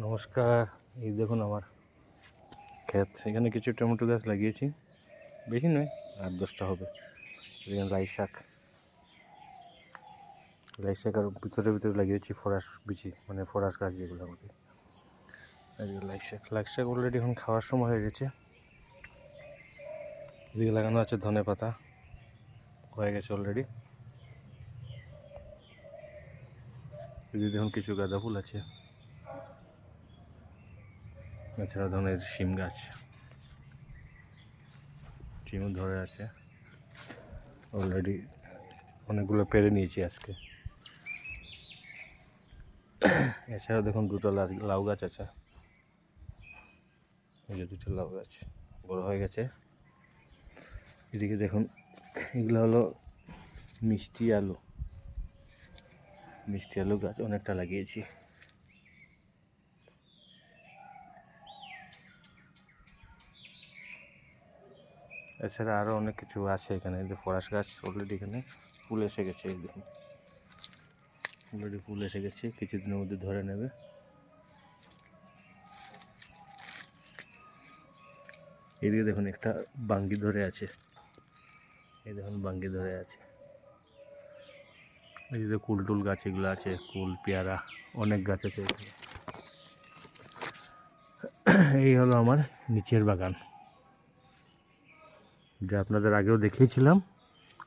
নমস্কার। এই দেখুন আমার ক্ষেত, এখানে কিছু টমেটো গাছ লাগিয়েছি, বেশি নয়, 8-10টা হবে। এখানে লাই শাক আর ভিতরে লাগিয়েছি ফরাস বিচি, মানে ফরাস গাছ যেগুলো আমাকে। লাই শাক অলরেডি এখন খাওয়ার সময় হয়ে গেছে। এদিকে লাগানো আছে ধনে পাতা, হয়ে গেছে অলরেডি। এদিকে দেখুন কিছু গাঁদা ফুল আছে, এছাড়া ধরনের শিম গাছ, শিমও ধরে আছে অলরেডি, অনেকগুলো পেরে নিয়েছি আজকে। এছাড়াও দেখুন দুটো লাউ গাছ আছে, এই যে দুটো লাউ গাছ বড় হয়ে গেছে। এদিকে দেখুন এগুলো হলো মিষ্টি আলু গাছ অনেকটা লাগিয়েছি। এছাড়া আরও অনেক কিছু আছে এখানে, যে ফরাস গাছ অলরেডি এখানে ফুল এসে গেছে। এই দেখুন অলরেডি ফুল এসে গেছে, কিছুদিনের মধ্যে ধরে নেবে। এদিকে দেখুন একটা বাঙ্গি ধরে আছে, এই দেখুন বাঙ্গি ধরে আছে। এই যে কুল গাছ এগুলো আছে, কুল, পেয়ারা, অনেক গাছ আছে এখানে। এই হলো আমার নিচের বাগান, যা আপনাদের আগেও দেখিয়েছিলাম।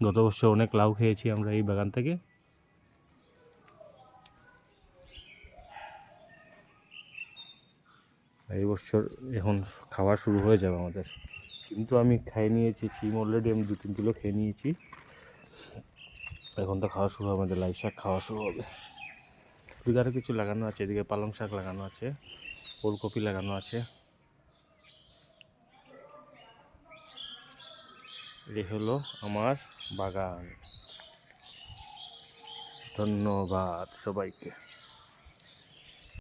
গত বছর অনেক লাউ খেয়েছি আমরা এই বাগান থেকে। এই বছর এখন খাওয়া শুরু হয়ে যাবে আমাদের। সিম তো আমি খেয়ে নিয়েছি, সিম অলরেডি আমি 2-3 কিলো খেয়ে নিয়েছি। এখন তো খাওয়া শুরু হবে, আমাদের লাই শাক খাওয়া শুরু হবে। এদিকে আরও কিছু লাগানো আছে, এদিকে পালং শাক লাগানো আছে, ফুলকপি লাগানো আছে। এই হলো আমার বাগান। ধন্যবাদ সবাইকে।